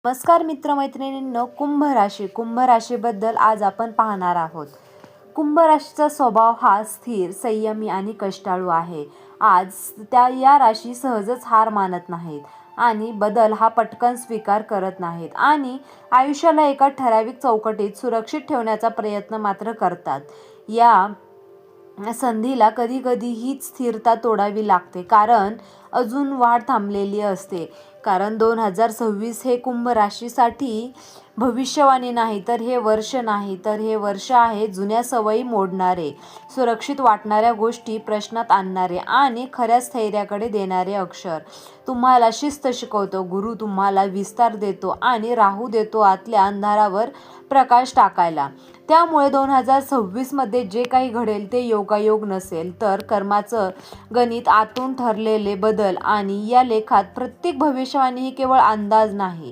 नमस्कार मित्रमैत्रिणींनो, कुंभ राशीबद्दल आज आपण पाहणार आहोत. कुंभ राशीचा स्वभाव हा स्थिर, संयमी आणि कष्टाळू आहे. या राशी सहजच हार मानत नाहीत आणि बदल हा पटकन स्वीकार करत नाहीत आणि आयुष्याला एका ठराविक चौकटीत सुरक्षित ठेवण्याचा प्रयत्न मात्र करतात. या संधीला कधी कधी हीच स्थिरता तोडावी लागते, कारण अजून वाढ थांबलेली असते. कारण 2026 हे कुंभ राशीसाठी भविष्यवाणी नाही, तर हे वर्ष नाही, तर हे वर्ष आहे जुन्या सवयी मोडणारे, सुरक्षित वाटणाऱ्या गोष्टी प्रश्नात आणणारे आणि खऱ्या स्थैर्याकडे देणारे अक्षर. तुम्हाला शिस्त शिकवतो गुरु, तुम्हाला विस्तार देतो आणि राहू देतो आतल्या अंधारावर प्रकाश टाकायला. त्यामुळे 2026 मध्ये जे काही घडेल ते योगायोग नसेल, तर कर्माचं गणित, आतून ठरलेले बदल. आणि या लेखात प्रत्येक भविष्यवाणी ही केवळ अंदाज नाही,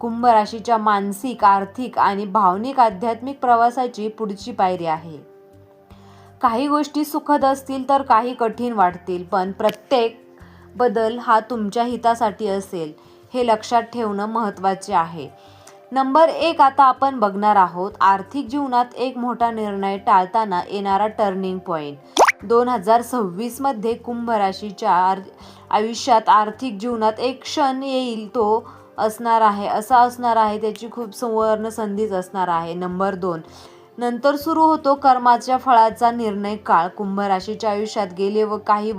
कुंभ राशीच्या मानसिक, आर्थिक आणि भावनिक आध्यात्मिक प्रवासाची पुढची पायरी आहे. काही गोष्टी सुखद असतील तर काही कठीण वाटतील, पण प्रत्येक बदल हा तुमच्या हितासाठी असेल, हे लक्षात ठेवणं महत्त्वाचे आहे. नंबर 1 आता आपण बघणार आहोत आर्थिक जीवनात एक मोठा निर्णय टाळताना येणारा टर्निंग पॉइंट. 2026 मध्ये कुंभ राशीच्या आयुष्यात आर्थिक जीवनात एक क्षण येईल, तो असा असणार आहे त्याची खूप सुवर्ण संधीच असणार आहे. नंबर 2 नंतर सुरू होतो कर्माच्या फळाचा निर्णय काळ. कुंभ राशीच्या आयुष्यात गेले व काही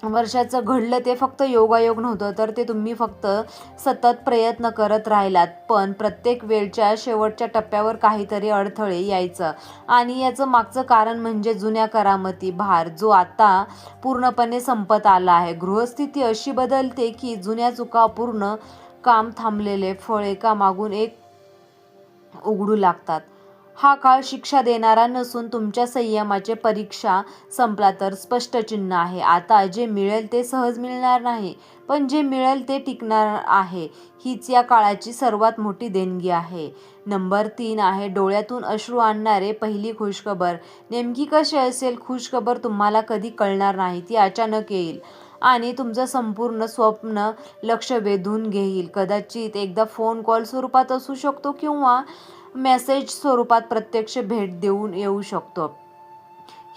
वर्षाचं घडलं ते फक्त योगायोग नव्हतं, तर ते तुम्ही फक्त सतत प्रयत्न करत राहिलात. पण प्रत्येक वेळच्या शेवटच्या टप्प्यावर काहीतरी अडथळे यायचं आणि याचं मागचं कारण म्हणजे जुन्या करामती भार, जो आता पूर्णपणे संपत आला आहे. गृहस्थिती अशी बदलते की जुन्या चुका, अपूर्ण काम, थांबलेले फळ एका मागून एक उघडू लागतात. हा काळ शिक्षा देणारा नसून तुमच्या संयमाचे परीक्षा संपला तर स्पष्ट चिन्ह आहे. आता जे मिळेल ते सहज मिळणार नाही, पण जे मिळेल ते टिकणार आहे. हीच या काळाची सर्वात मोठी देणगी आहे. नंबर 3 आहे डोळ्यातून अश्रू आणणारे पहिली खुशखबर. नेमकी कशी असेल खुशखबर तुम्हाला कधी कळणार नाही. ती अचानक येईल आणि तुमचं संपूर्ण स्वप्न लक्ष वेधून घेईल. कदाचित एकदा फोन कॉल स्वरूपात असू शकतो किंवा मेसेज स्वरूपात प्रत्यक्ष भेट देऊन येऊ शकतो.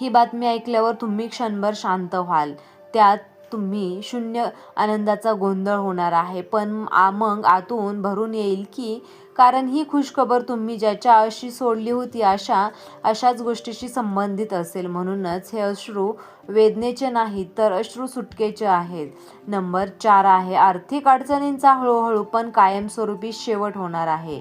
ही बातमी ऐकल्यावर तुम्ही क्षणभर शांत व्हाल. त्यात तुम्ही शून्य आनंदाचा गोंधळ होणार आहे, पण मग आतून भरून येईल की, कारण ही खुशखबर तुम्ही ज्याच्याशी सोडली होती अशाच गोष्टीशी संबंधित असेल. म्हणूनच हे अश्रू वेदनेचे नाहीत, तर अश्रू सुटकेचे आहेत. नंबर 4 आहे आर्थिक अडचणींचा हळूहळू पण कायमस्वरूपी शेवट होणार आहे.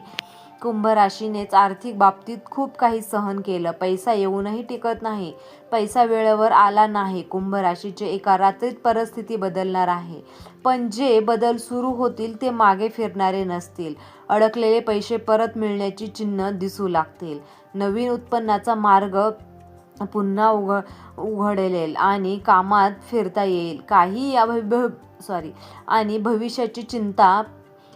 कुंभ राशीनेच आर्थिक बाबतीत खूप काही सहन केलं. पैसा येऊनही टिकत नाही, पैसा वेळेवर आला नाही. कुंभ राशीचे एका रात्रीत परिस्थिती बदलणार आहे, पण जे बदल सुरू होतील ते मागे फिरणारे नसतील. अडकलेले पैसे परत मिळण्याची चिन्ह दिसू लागतील. नवीन उत्पन्नाचा मार्ग पुन्हा उघडेल आणि कामात फिरता येईल. आणि भविष्याची चिंता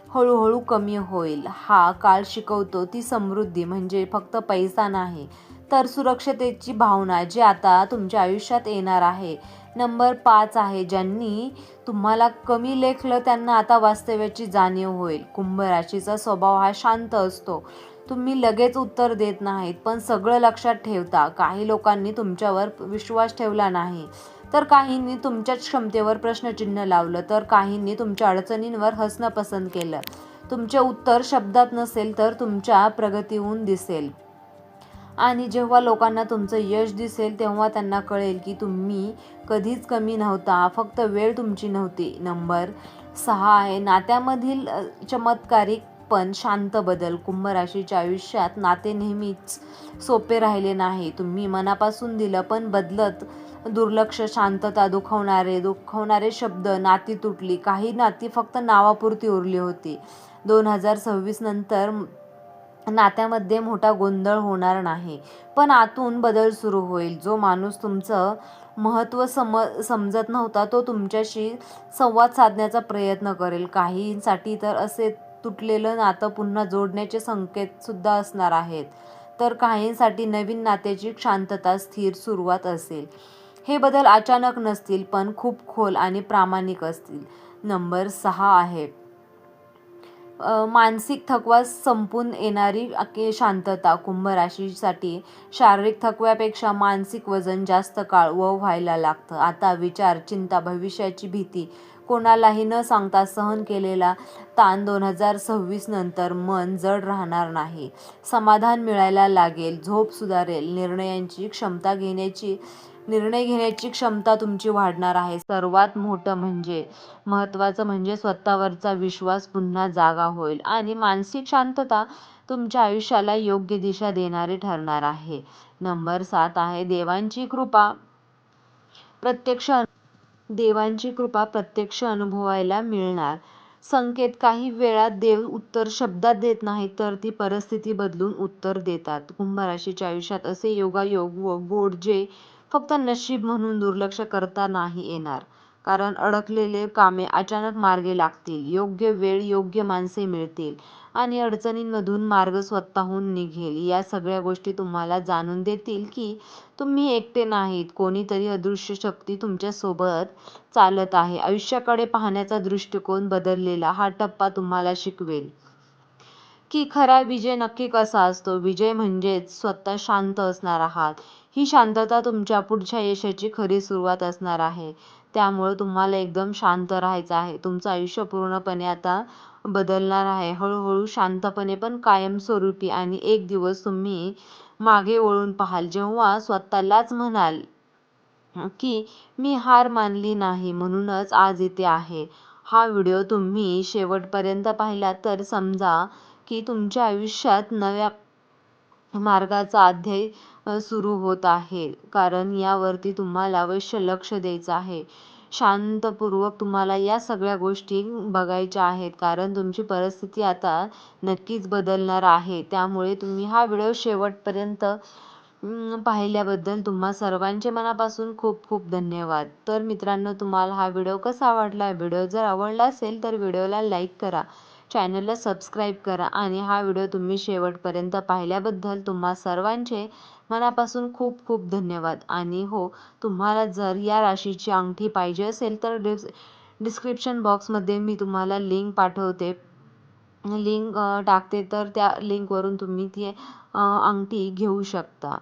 हळूहळू कमी होईल. हा काळ शिकवतो ती समृद्धी म्हणजे फक्त पैसा नाही, तर सुरक्षतेची भावना, जी आता तुमच्या आयुष्यात येणार आहे. नंबर 5 आहे ज्यांनी तुम्हाला कमी लेखलं त्यांना आता वास्तव्याची जाणीव होईल. कुंभ राशीचा स्वभाव हा शांत असतो. तुम्ही लगेच उत्तर देत नाहीत, पण सगळं लक्षात ठेवता. काही लोकांनी तुमच्यावर विश्वास ठेवला नाही, तर काहींनी तुमच्या क्षमतेवर प्रश्नचिन्ह लावलं, तर काहींनी तुमच्या अडचणींवर हसणं पसंत केलं. तुमचे उत्तर शब्दात नसेल, तर तुमच्या प्रगतीहून दिसेल. आणि जेव्हा लोकांना तुमचं यश दिसेल, तेव्हा त्यांना कळेल की तुम्ही कधीच कमी नव्हता, फक्त वेळ तुमची नव्हती. नंबर 6 आहे नात्यामधील चमत्कारिक पण शांत बदल. कुंभ राशीच्या आयुष्यात नाते नेहमीच सोपे राहिले नाही. तुम्ही मनापासून दिलं, पण बदलत दुर्लक्ष, शांतता, दुखवणारे शब्द, नाती तुटली. काही नाती फक्त नावापुरती उरली होती. 2026 नंतर नात्यामध्ये मोठा गोंधळ होणार नाही, पण आतून बदल सुरू होईल. जो माणूस तुमचं महत्त्व समजत नव्हता, तो तुमच्याशी संवाद साधण्याचा प्रयत्न करेल. काहींसाठी तर असे तुटलेलं नातं पुन्हा जोडण्याचे संकेत सुद्धा असणार आहेत, तर काहींसाठी नवीन नात्याची शांतता, स्थिर सुरुवात असेल. हे बदल अचानक नसतील, पण खूप खोल आणि प्रामाणिक असतील. नंबर 6 आहे मानसिक थकवा संपून येणारी शांतता. कुंभ राशीसाठी शारीरिक थकव्यापेक्षा मानसिक वजन जास्त काळ व्हायला लागतं. आता विचार, चिंता, भविष्याची भीती, कोणालाही न सांगता सहन केलेला ताण 2026 नंतर मन जड राहणार नाही. समाधान मिळायला लागेल, झोप सुधारेल, निर्णय घेण्याची क्षमता तुमची वाढणार आहे. सर्वात महत्त्वाचं म्हणजे स्वतःवरचा विश्वास पुन्हा जागा होईल आणि मानसिक शांतता तुमच्या आयुष्याला योग्य दिशा देणारी ठरणार आहे. नंबर 7 आहे देवांची कृपा प्रत्यक्ष अनुभवायला मिळणार संकेत. काही वेळा देव उत्तर शब्दात देत नाहीत, तर ती परिस्थिती बदलून उत्तर देतात. कुंभ राशीच्या आयुष्यात असे योगायोग व गोड जे फक्त नशीब म्हणून दुर्लक्ष करता नाही येणार. कारण अडकलेले कामे अचानक मार्गी लागतील, योग्य वेळ, योग्य माणसे मिळतील आणि अडचणींमधून मार्ग स्वतःहून निघेल. या सगळ्या गोष्टी तुम्हाला जाणून देतील की तुम्ही एकटे नाहीत, कोणीतरी अदृश्य शक्ती तुमच्यासोबत चालत आहे. आयुष्याकडे पाहण्याचा दृष्टिकोन बदललेला हा टप्पा तुम्हाला शिकवेल की खरा विजय नक्की कसा असतो. विजय म्हणजेच स्वतः शांत असणार आहात. ही शांतता तुमच्या पुढच्या यशाची खरी सुरुवात असणार आहे. त्यामुळे तुम्हाला एकदम शांत राहायचं आहे. तुमचं आयुष्य पूर्णपणे आता बदलणार आहे. हळूहळू, शांतपणे, पण कायमस्वरूपी. आणि एक दिवस तुम्ही मागे वळून पाहाल, जेव्हा स्वतःलाच म्हणाल की मी हार मानली नाही, म्हणूनच आज इथे आहे. हा व्हिडिओ तुम्ही शेवटपर्यंत पाहिला तर समजा की तुमच्या आयुष्यात नव्या मार्गाचा अध्याय सुरू होत आहे. कारण यावरती तुम्हाला अवश्य लक्ष द्यायचं आहे. शांतपूर्वक तुम्हाला या सगळ्या गोष्टी बघायच्या आहेत, कारण तुमची परिस्थिती आता नक्कीच बदलणार आहे. त्यामुळे तुम्ही हा व्हिडिओ शेवटपर्यंत पाहिल्याबद्दल तुम्हा सर्वांचे मनापासून खूप खूप धन्यवाद. तर मित्रांनो, तुम्हाला हा व्हिडिओ कसा वाटला? व्हिडिओ जर आवडला असेल तर व्हिडिओला लाईक करा, चॅनलला सबस्क्राईब करा आणि हा व्हिडिओ तुम्ही शेवटपर्यंत पाहिल्याबद्दल तुम्हा सर्वांचे मनापासून खूप खूप धन्यवाद. आणि हो, तुम्हाला जर या राशीची अंगठी पाहिजे असेल तर डिस्क्रिप्शन बॉक्समध्ये मी तुम्हाला लिंक टाकते, तर त्या लिंकवरून तुम्ही ती अंगठी घेऊ शकता.